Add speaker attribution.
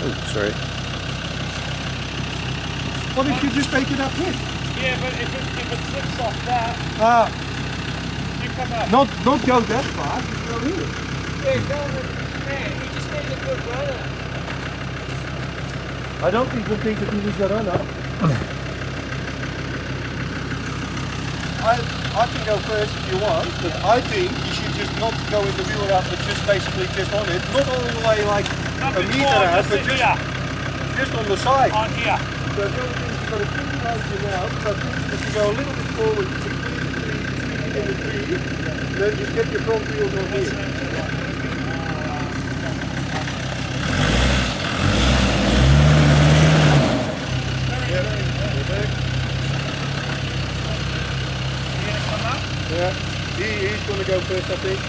Speaker 1: Oh, sorry.
Speaker 2: What if you just take it up here?
Speaker 3: Yeah, but if it slips off that, you come up.
Speaker 2: Don't go that far, just go here.
Speaker 4: Yeah, go on, man, he just needs a good runner.
Speaker 2: I don't even think that he needs a runner. I can go first if you want, but I think you should just not go in the wheel out, but just basically just on it. Not all the way like a meter out, but just on the side.
Speaker 3: On here.
Speaker 2: So the only thing you've got to think about you now, so if you go a little bit forward between the tree, then just get your front wheels on here. Yeah, he's going to go first, I think.